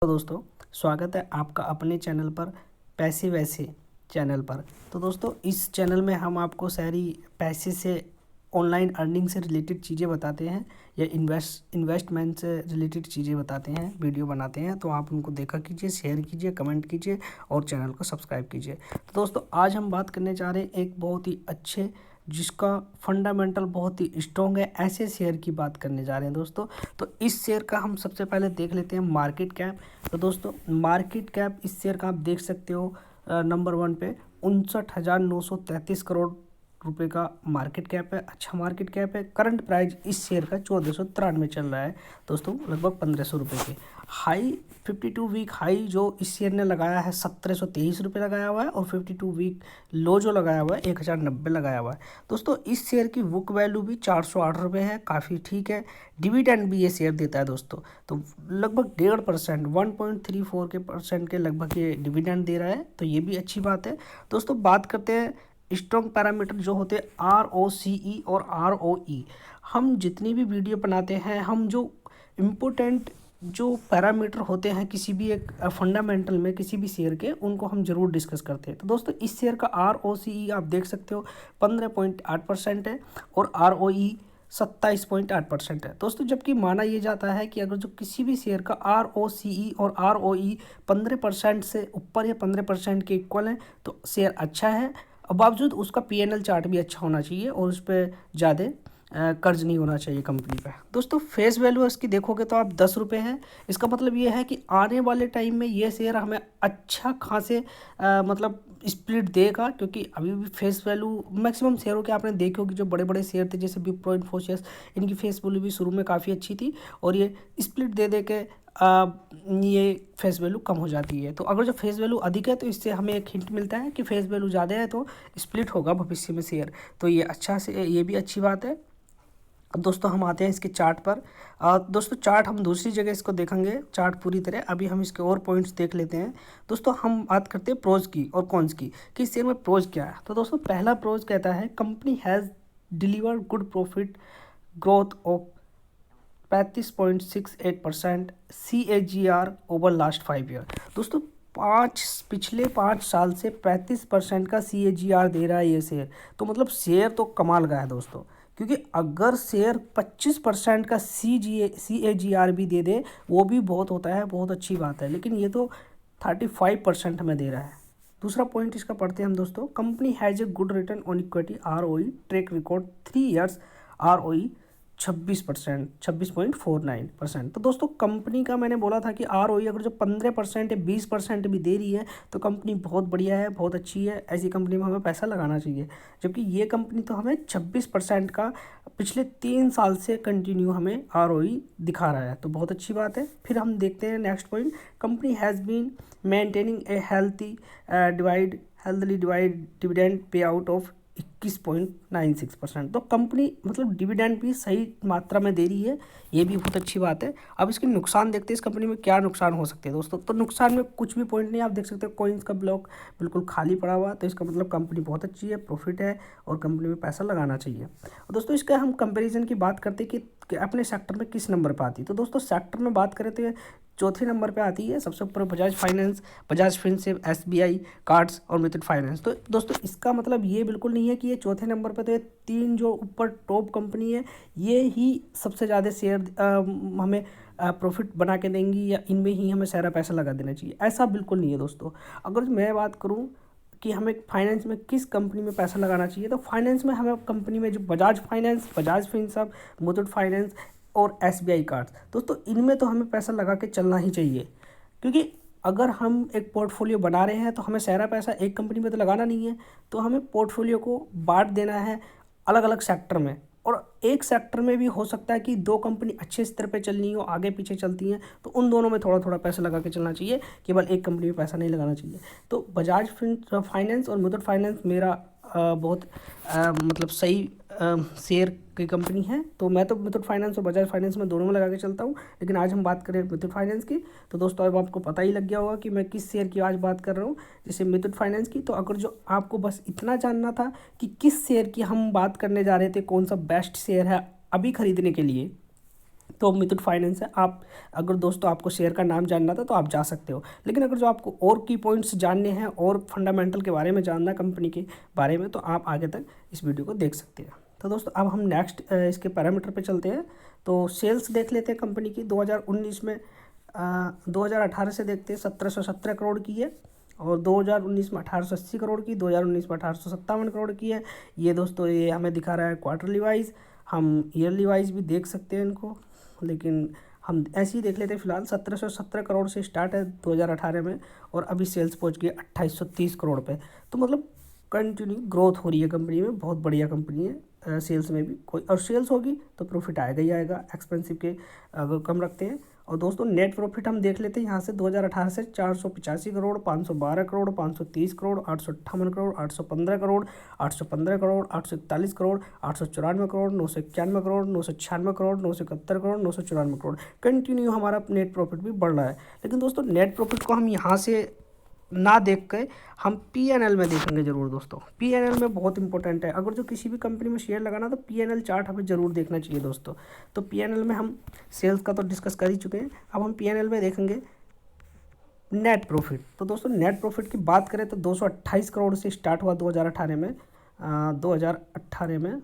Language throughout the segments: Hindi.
तो दोस्तों, स्वागत है आपका अपने चैनल पर, पैसे वैसे चैनल पर। तो दोस्तों, इस चैनल में हम आपको सारी पैसे से ऑनलाइन अर्निंग से रिलेटेड चीज़ें बताते हैं या इन्वेस्टमेंट से रिलेटेड चीज़ें बताते हैं, वीडियो बनाते हैं। तो आप उनको देखा कीजिए, शेयर कीजिए, कमेंट कीजिए और चैनल को सब्सक्राइब कीजिए। तो दोस्तों, आज हम बात करने जा रहे हैं एक बहुत ही अच्छे, जिसका फंडामेंटल बहुत ही स्ट्रॉन्ग है, ऐसे शेयर की बात करने जा रहे हैं दोस्तों। तो इस शेयर का हम सबसे पहले देख लेते हैं मार्केट कैप। तो दोस्तों, मार्केट कैप इस शेयर का आप देख सकते हो नंबर 1 पे 59,933 करोड़ रुपए का मार्केट कैप है। अच्छा मार्केट कैप है। करंट प्राइस इस शेयर का 1493 चल रहा है दोस्तों, लगभग 1500 रुपये के। हाई 52 वीक हाई जो इस शेयर ने लगाया है 1723 रुपये लगाया हुआ है, और 52 वीक लो जो लगाया हुआ है 1090 लगाया हुआ है दोस्तों। इस शेयर की बुक वैल्यू भी 408 रुपये है, काफ़ी ठीक है। डिविडेंड भी ये शेयर देता है दोस्तों, तो लगभग 1.5% 1.34% के लगभग ये डिविडेंड दे रहा है, तो ये भी अच्छी बात है दोस्तों। बात करते हैं स्ट्रॉन्ग पैरामीटर जो होते हैं ROCE और ROE। हम जितनी भी वीडियो बनाते हैं, हम जो इम्पोर्टेंट जो पैरामीटर होते हैं किसी भी एक फंडामेंटल में किसी भी शेयर के, उनको हम जरूर डिस्कस करते हैं। तो दोस्तों, इस शेयर का ROCE आप देख सकते हो 15.8% है, और ROE 27.8% है दोस्तों। जबकि माना ये जाता है कि अगर जो किसी भी शेयर का ROCE और ROE 15% से ऊपर या 15% के इक्वल है, तो शेयर अच्छा है। और बावजूद उसका PNL चार्ट भी अच्छा होना चाहिए, और उस पर ज़्यादा कर्ज नहीं होना चाहिए कंपनी पे दोस्तों। फेस वैल्यू इसकी देखोगे तो आप 10 रुपये है। इसका मतलब ये है कि आने वाले टाइम में ये शेयर हमें अच्छा खासे मतलब स्प्लिट देगा, क्योंकि अभी भी फेस वैल्यू मैक्सिमम शेयरों के आपने देखे होगी, जो बड़े बड़े शेयर थे जैसे विप्रो इन्फोसिस, इनकी फेस वैल्यू भी शुरू में काफ़ी अच्छी थी, और ये स्प्लिट दे दे के ये फेस वैल्यू कम हो जाती है। तो अगर जो फेस वैल्यू अधिक है, तो इससे हमें एक हिंट मिलता है कि फेस वैल्यू ज़्यादा है, तो स्प्लिट होगा भविष्य में शेयर। तो ये अच्छा से, ये भी अच्छी बात है। अब दोस्तों, हम आते हैं इसके चार्ट पर। दोस्तों, चार्ट हम दूसरी जगह इसको देखेंगे चार्ट पूरी तरह, अभी हम इसके और पॉइंट्स देख लेते हैं दोस्तों। हम बात करते हैं प्रोज की और कॉन्स की, कि इस शेयर में प्रोज क्या है। तो दोस्तों, पहला प्रोज कहता है company has delivered good profit growth of 35.68% CAGR over last 5 year दोस्तों। पिछले 5 साल से 35% का CAGR दे रहा है ये शेयर। तो मतलब शेयर तो कमाल का है दोस्तों, क्योंकि अगर शेयर 25% का CAGR भी दे दे, वो भी बहुत होता है, बहुत अच्छी बात है। लेकिन ये तो 35% हमें दे रहा है। दूसरा पॉइंट इसका पढ़ते हैं हम दोस्तों। Company has a good return on equity ROE track record 3 years ROE 26%, तो दोस्तों कंपनी का मैंने बोला था कि ROE अगर जो 15% या 20% भी दे रही है, तो कंपनी बहुत बढ़िया है, बहुत अच्छी है। ऐसी कंपनी में हमें पैसा लगाना चाहिए। जबकि ये कंपनी तो हमें 26% का पिछले 3 साल से कंटिन्यू हमें ROE दिखा रहा है, तो बहुत अच्छी बात है। फिर हम देखते हैं next point. Company has been maintaining a healthy dividend pay out of 21.96%। तो कंपनी मतलब डिविडेंड भी सही मात्रा में दे रही है, ये भी बहुत अच्छी बात है। अब इसके नुकसान देखते हैं, इस कंपनी में क्या नुकसान हो सकते हैं दोस्तों। तो नुकसान में कुछ भी पॉइंट नहीं, आप देख सकते हो कॉइन्स का ब्लॉक बिल्कुल खाली पड़ा हुआ, तो इसका मतलब कंपनी बहुत अच्छी है, प्रॉफिट है, और कंपनी में पैसा लगाना चाहिए। और दोस्तों, इसका हम कंपेरिजन की बात करते हैं कि अपने सेक्टर में किस नंबर पर आती है। तो दोस्तों, सेक्टर में बात करें तो ये चौथे नंबर पे आती है। सबसे ऊपर Bajaj Finance, Bajaj Finserv, SBI cards और मुथूट फाइनेंस। तो दोस्तों, इसका मतलब ये बिल्कुल नहीं है कि ये चौथे नंबर पे, तो ये 3 जो ऊपर टॉप कंपनी है, ये ही सबसे ज़्यादा शेयर हमें प्रॉफिट बना के देंगी, या इनमें ही हमें सारा पैसा लगा देना चाहिए, ऐसा बिल्कुल नहीं है दोस्तों। अगर मैं बात करूँ कि हमें फाइनेंस में किस कंपनी में पैसा लगाना चाहिए, तो फाइनेंस में हमें कंपनी में जो Bajaj Finance, Bajaj Finserv, Muthoot finance और SBI कार्ड्स दोस्तों, इनमें तो हमें पैसा लगा के चलना ही चाहिए। क्योंकि अगर हम एक पोर्टफोलियो बना रहे हैं, तो हमें सारा पैसा एक कंपनी में तो लगाना नहीं है, तो हमें पोर्टफोलियो को बांट देना है अलग अलग सेक्टर में। और एक सेक्टर में भी हो सकता है कि 2 कंपनी अच्छे स्तर पे चलनी हो, आगे पीछे चलती हैं, तो उन दोनों में थोड़ा थोड़ा पैसा लगा के चलना चाहिए, केवल एक कंपनी में पैसा नहीं लगाना चाहिए। तो बजाज फाइनेंस और मुथूट फाइनेंस मेरा बहुत मतलब सही शेयर की कंपनी है। तो मैं तो मुथूट फाइनेंस और बजाज फाइनेंस में दोनों में लगा के चलता हूँ। लेकिन आज हम बात करें मुथूट फाइनेंस की, तो दोस्तों अब आपको पता ही लग गया होगा कि मैं किस शेयर की आज बात कर रहा हूँ, जैसे मुथूट फाइनेंस की। तो अगर जो आपको बस इतना जानना था कि किस शेयर की हम बात करने जा रहे थे, कौन सा बेस्ट शेयर है अभी खरीदने के लिए, तो मुथूट फाइनेंस है। आप अगर दोस्तों आपको शेयर का नाम जानना था तो आप जा सकते हो, लेकिन अगर जो आपको और की पॉइंट्स जानने हैं और फंडामेंटल के बारे में जानना है कंपनी के बारे में, तो आप आगे तक इस वीडियो को देख सकते हैं। तो दोस्तों अब हम नेक्स्ट इसके पैरामीटर पे चलते हैं। तो सेल्स देख लेते हैं कंपनी की 2019 में। 2018 से देखते हैं 1717 करोड़ की है, और 2019 में 1880 करोड़ की, 2019 में 1857 करोड़ की है। ये दोस्तों ये हमें दिखा रहा है क्वार्टरली वाइज, हम ईयरली वाइज भी देख सकते हैं इनको, लेकिन हम ऐसे ही देख लेते हैं। फिलहाल 1717 करोड़ से स्टार्ट है 2018 में, और अभी सेल्स पहुंच गई 2830 करोड़ पे। तो मतलब कंटिन्यू ग्रोथ हो रही है कंपनी में, बहुत बढ़िया कंपनी है। सेल्स में भी कोई और सेल्स होगी तो प्रॉफिट आएगा ही आएगा, एक्सपेंसिव के अगर कम रखते हैं। और दोस्तों नेट प्रॉफिट हम देख लेते हैं यहाँ से 2018 से 485 करोड़, 512 करोड़, 530 करोड़, 858 करोड़, 815 करोड़, 815 करोड़, 841 करोड़, 894 करोड़, 991 करोड़, 996 करोड़, 971 करोड़, 994 करोड़। कंटिन्यू हमारा नेट प्रॉफिट भी बढ़ रहा है। लेकिन दोस्तों नेट प्रॉफिट को हम यहाँ से ना देख के हम पीएनएल में देखेंगे ज़रूर दोस्तों। पीएनएल में बहुत इंपॉर्टेंट है, अगर जो किसी भी कंपनी में शेयर लगाना तो पीएनएल चार्ट हमें ज़रूर देखना चाहिए दोस्तों। तो पीएनएल में हम सेल्स का तो डिस्कस कर ही चुके हैं, अब हम पीएनएल में देखेंगे नेट प्रॉफिट। तो दोस्तों नेट प्रॉफिट की बात करें तो 228 करोड़ से स्टार्ट हुआ 2018 में, 2018 में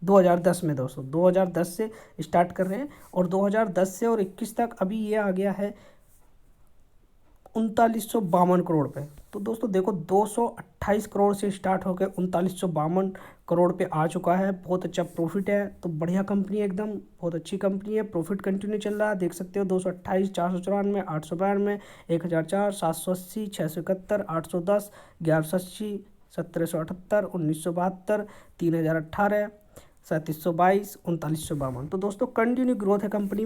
2010 में दोस्तों, 2010 से स्टार्ट कर रहे हैं, और 2010 से और 21 तक अभी ये आ गया है 3952 करोड़ पे। तो दोस्तों देखो 228 करोड़ से स्टार्ट होकर 3952 करोड़ पे आ चुका है। बहुत अच्छा प्रॉफिट है, तो बढ़िया कंपनी है, एकदम बहुत अच्छी कंपनी है। प्रॉफिट कंटिन्यू चल रहा है, देख सकते हो 228, 494, 892, 1004, 780, 671, 810, 1180, 1778, 1972, 3018, 3722, 3952। तो दोस्तों कंटिन्यू ग्रोथ है कंपनी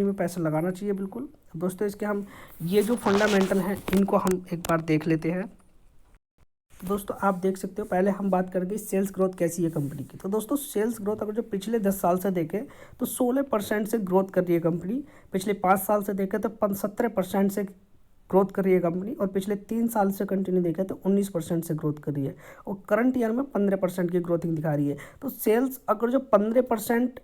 में पैसा लगाना चाहिए बिल्कुल। दोस्तों इसके हम ये जो फंडामेंटल हैं इनको हम एक बार देख लेते हैं। तो दोस्तों आप देख सकते हो, पहले हम बात करेंगे सेल्स ग्रोथ कैसी है कंपनी की। तो दोस्तों सेल्स ग्रोथ अगर जो पिछले 10 साल से देखें तो 16% से ग्रोथ कर रही है कंपनी। पिछले 5 साल से देखें तो 17% से ग्रोथ कर रही है कंपनी, और पिछले 3 साल से कंटिन्यू देखा तो 19% से ग्रोथ कर रही है, और करंट ईयर में 15% की ग्रोथिंग दिखा रही है। तो सेल्स अगर जो 15%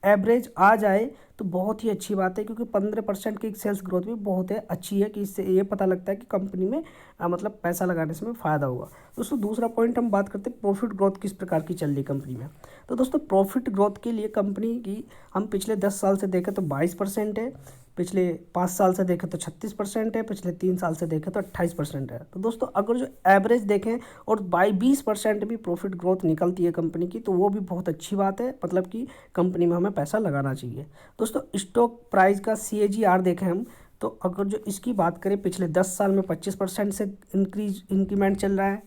एवरेज आ जाए तो बहुत ही अच्छी बात है, क्योंकि 15% की सेल्स ग्रोथ भी बहुत है अच्छी है, कि इससे ये पता लगता है कि कंपनी में मतलब पैसा लगाने से में फ़ायदा होगा। दोस्तों दूसरा पॉइंट हम बात करते हैं प्रॉफिट ग्रोथ किस प्रकार की चल रही है कंपनी में। तो दोस्तों प्रॉफिट ग्रोथ के लिए कंपनी की हम पिछले 10 साल से देखें तो 22% है, पिछले 5 साल से देखें तो 36% है, पिछले 3 साल से देखें तो 28% है। तो दोस्तों अगर जो एवरेज देखें और 20% भी प्रॉफिट ग्रोथ निकलती है कंपनी की, तो वो भी बहुत अच्छी बात है, मतलब कि कंपनी में हमें पैसा लगाना चाहिए। दोस्तों स्टॉक प्राइस का CAGR देखें हम, तो अगर जो इसकी बात करें पिछले 10 साल में 25% से इंक्रीमेंट चल रहा है,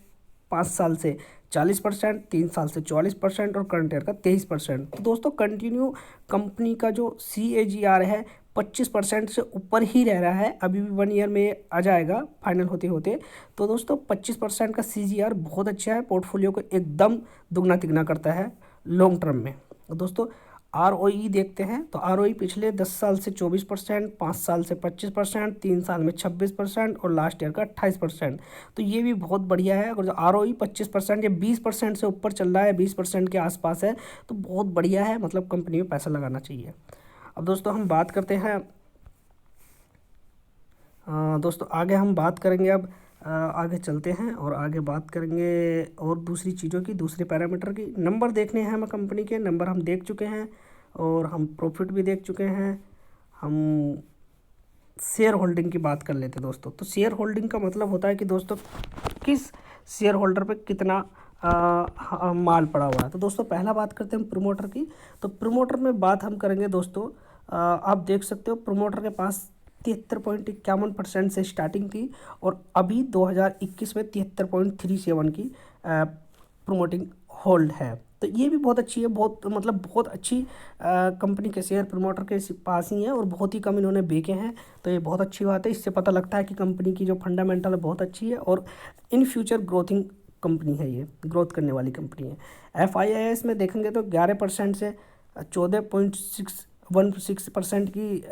5 साल से 40%, 3 साल से 44%, और करंट ईयर का 23%। तो दोस्तों कंटिन्यू कंपनी का जो CAGR है 25% से ऊपर ही रह रहा है, अभी भी 1 ईयर में आ जाएगा फाइनल होते होते। तो दोस्तों 25% का CAGR बहुत अच्छा है, पोर्टफोलियो को एकदम दुगना तिगना करता है लॉन्ग टर्म में। तो दोस्तों ROE देखते हैं, तो ROE पिछले 10 साल से 24%, 5 साल से 25%, 3 साल में 26%, और लास्ट ईयर का 28%। तो ये भी बहुत बढ़िया है। अगर जो ROE 25% या 20% से ऊपर चल रहा है, 20% के आसपास है, तो बहुत बढ़िया है, मतलब कंपनी में पैसा लगाना चाहिए। अब दोस्तों हम बात करते हैं, दोस्तों आगे हम बात करेंगे, अब आगे चलते हैं और आगे बात करेंगे और दूसरी चीज़ों की, दूसरे पैरामीटर की। नंबर देखने हैं हमें कंपनी के, नंबर हम देख चुके हैं, और हम प्रॉफिट भी देख चुके हैं। हम शेयर होल्डिंग की बात कर लेते हैं दोस्तों। तो शेयर होल्डिंग का मतलब होता है कि दोस्तों किस शेयर होल्डर पे कितना माल पड़ा हुआ है। तो दोस्तों पहला बात करते हैं हम प्रमोटर की। तो प्रमोटर में बात हम करेंगे दोस्तों, आप देख सकते हो प्रमोटर के पास 73.51% से स्टार्टिंग थी, और अभी 2021 में 73.37 की प्रमोटिंग होल्ड है। तो ये भी बहुत अच्छी है, बहुत मतलब बहुत अच्छी कंपनी के शेयर प्रमोटर के पास ही हैं, और बहुत ही कम इन्होंने बेचे हैं। तो ये बहुत अच्छी बात है, इससे पता लगता है कि कंपनी की जो फंडामेंटल है बहुत अच्छी है, और इन फ्यूचर ग्रोथिंग कंपनी है, ये ग्रोथ करने वाली कंपनी है। FIIs में देखेंगे तो 11% से 14.616% की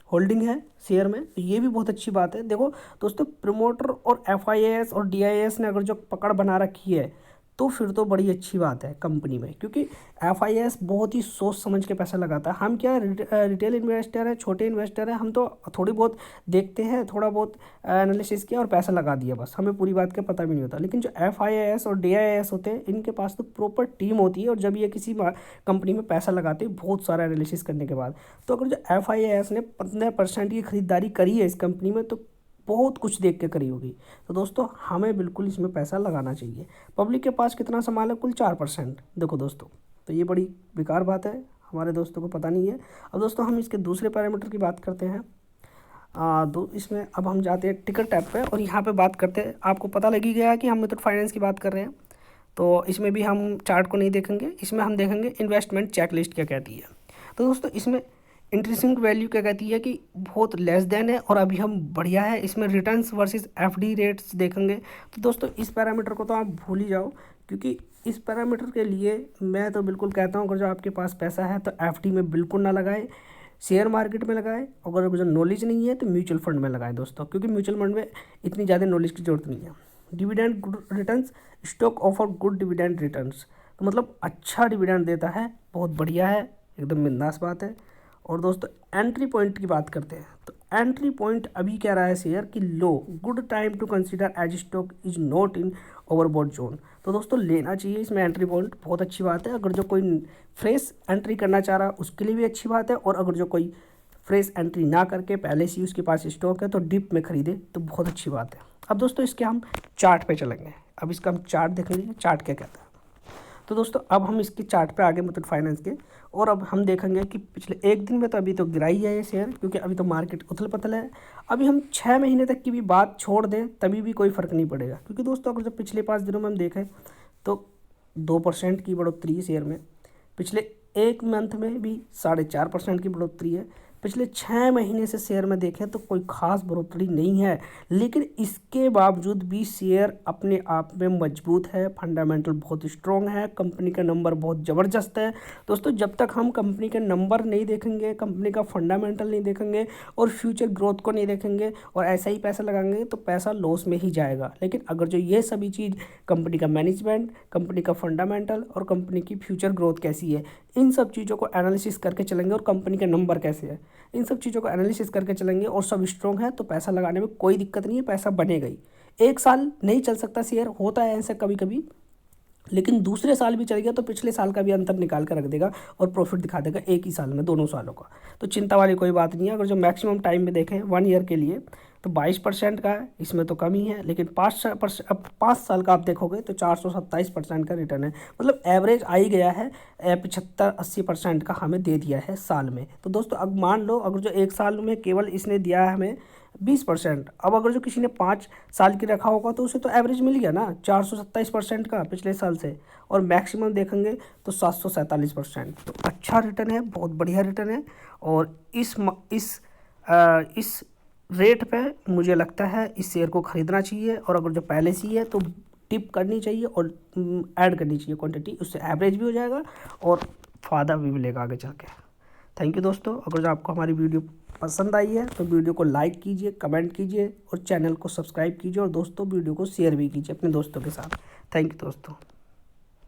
होल्डिंग है शेयर में। तो ये भी बहुत अच्छी बात है। देखो दोस्तों प्रमोटर और FIIs और DIS ने अगर जो पकड़ बना रखी है, तो फिर तो बड़ी अच्छी बात है कंपनी में, क्योंकि FIS बहुत ही सोच समझ के पैसा लगाता है। हम क्या रिटेल इन्वेस्टर है, छोटे इन्वेस्टर है, हम तो थोड़ी बहुत देखते हैं, थोड़ा बहुत एनालिसिस किया और पैसा लगा दिया, बस हमें पूरी बात का पता भी नहीं होता। लेकिन जो FIS और DIS होते हैं, इनके पास तो प्रॉपर टीम होती है, और जब ये किसी कंपनी में पैसा लगाते हैं बहुत सारा एनालिसिस करने के बाद, तो अगर जो FIS ने 15% की खरीदारी करी है इस कंपनी में, तो बहुत कुछ देख के करी होगी। तो दोस्तों हमें बिल्कुल इसमें पैसा लगाना चाहिए। पब्लिक के पास कितना संभाल है? कुल 4%। देखो दोस्तों, तो ये बड़ी बेकार बात है, हमारे दोस्तों को पता नहीं है। अब दोस्तों हम इसके दूसरे पैरामीटर की बात करते हैं। इसमें अब हम जाते हैं टिकर टैब पे, और यहाँ पे बात करते हैं। आपको पता लग ही गया कि हम मुथूट फाइनेंस की बात कर रहे हैं, तो इसमें भी हम चार्ट को नहीं देखेंगे, इसमें हम देखेंगे इन्वेस्टमेंट चेकलिस्ट क्या कहती है। तो दोस्तों इसमें इंटरेस्टिंग वैल्यू क्या कहती है कि बहुत लेस देन है, और अभी हम बढ़िया है। इसमें रिटर्न्स वर्सेस FD रेट्स देखेंगे। तो दोस्तों इस पैरामीटर को तो आप भूल ही जाओ, क्योंकि इस पैरामीटर के लिए मैं तो बिल्कुल कहता हूँ, अगर जो आपके पास पैसा है तो FD में बिल्कुल ना लगाए, शेयर मार्केट में लगाए। अगर जो नॉलेज नहीं है तो म्यूचुअल फंड में लगाएं दोस्तों, क्योंकि म्यूचुअल फंड में इतनी ज़्यादा नॉलेज की जरूरत नहीं है। Dividend returns, stock offer good dividend returns, तो मतलब अच्छा डिविडेंड देता है, बहुत बढ़िया है, एकदम बिंदास बात है। और दोस्तों एंट्री पॉइंट की बात करते हैं, तो एंट्री पॉइंट अभी कह रहा है शेयर कि लो, good time to consider as stock is not in overbought zone. तो दोस्तों लेना चाहिए इसमें एंट्री पॉइंट, बहुत अच्छी बात है। अगर जो कोई फ्रेश एंट्री करना चाह रहा है उसके लिए भी अच्छी बात है, और अगर जो कोई फ्रेश एंट्री ना करके पहले से ही उसके पास स्टॉक है तो डिप में खरीदे तो बहुत अच्छी बात है। अब दोस्तों इसके हम चार्ट पे चलेंगे। अब इसका हम चार्ट देखेंगे, चार्ट क्या कहता है। तो दोस्तों अब हम इसके चार्ट पे आगे मुथूट फाइनेंस के, और अब हम देखेंगे कि पिछले एक दिन में तो अभी तो गिरा ही है ये शेयर, क्योंकि अभी तो मार्केट उथल पथल है। अभी हम 6 महीने तक की भी बात छोड़ दें तभी भी कोई फ़र्क नहीं पड़ेगा, क्योंकि दोस्तों अगर जब पिछले 5 दिनों में हम देखें तो 2% की बढ़ोतरी है शेयर में, पिछले एक मंथ में भी 4.5% की बढ़ोतरी है, पिछले 6 महीने से शेयर में देखें तो कोई खास बढ़ोतरी नहीं है। लेकिन इसके बावजूद भी शेयर अपने आप में मजबूत है, फंडामेंटल बहुत स्ट्रॉन्ग है, कंपनी का नंबर बहुत ज़बरदस्त है। दोस्तों जब तक हम कंपनी के नंबर नहीं देखेंगे, कंपनी का फंडामेंटल नहीं देखेंगे और फ्यूचर ग्रोथ को नहीं देखेंगे और ऐसा ही पैसा लगाएंगे तो पैसा लॉस में ही जाएगा। लेकिन अगर जो ये सभी चीज़, कंपनी का मैनेजमेंट, कंपनी का फंडामेंटल और कंपनी की फ्यूचर ग्रोथ कैसी है, इन सब चीज़ों को एनालिसिस करके चलेंगे, और कंपनी के नंबर कैसे है, इन सब चीज़ों को एनालिसिस करके चलेंगे और सब स्ट्रॉन्ग है, तो पैसा लगाने में कोई दिक्कत नहीं है, पैसा बनेगा ही। एक साल नहीं चल सकता शेयर, होता है ऐसा कभी कभी, लेकिन दूसरे साल भी चल गया तो पिछले साल का भी अंतर निकाल कर रख देगा और प्रॉफिट दिखा देगा एक ही साल में, दोनों सालों का। तो चिंता वाली कोई बात नहीं है। अगर जो मैक्सिमम टाइम में देखें 1 ईयर के लिए तो 22% का है, इसमें तो कम ही है। लेकिन 5 साल का आप देखोगे तो 427% का रिटर्न है, मतलब एवरेज आ ही गया है। 75-80% का हमें दे दिया है साल में। तो दोस्तों अब मान लो अगर जो एक साल में केवल इसने दिया है हमें 20%, अब अगर जो किसी ने 5 साल की रखा होगा तो उसे तो एवरेज मिल गया ना 427% का पिछले साल से, और मैक्सिमम देखेंगे तो 747%। तो अच्छा रिटर्न है, बहुत बढ़िया रिटर्न है। और इस रेट पे मुझे लगता है इस शेयर को ख़रीदना चाहिए, और अगर जो पहले से ही है तो टिप करनी चाहिए और ऐड करनी चाहिए क्वांटिटी, उससे एवरेज भी हो जाएगा और फ़ायदा भी मिलेगा आगे चल के। थैंक यू दोस्तों। अगर जो आपको हमारी वीडियो पसंद आई है तो वीडियो को लाइक कीजिए, कमेंट कीजिए और चैनल को सब्सक्राइब कीजिए, और दोस्तों वीडियो को शेयर भी कीजिए अपने दोस्तों के साथ। थैंक यू दोस्तों।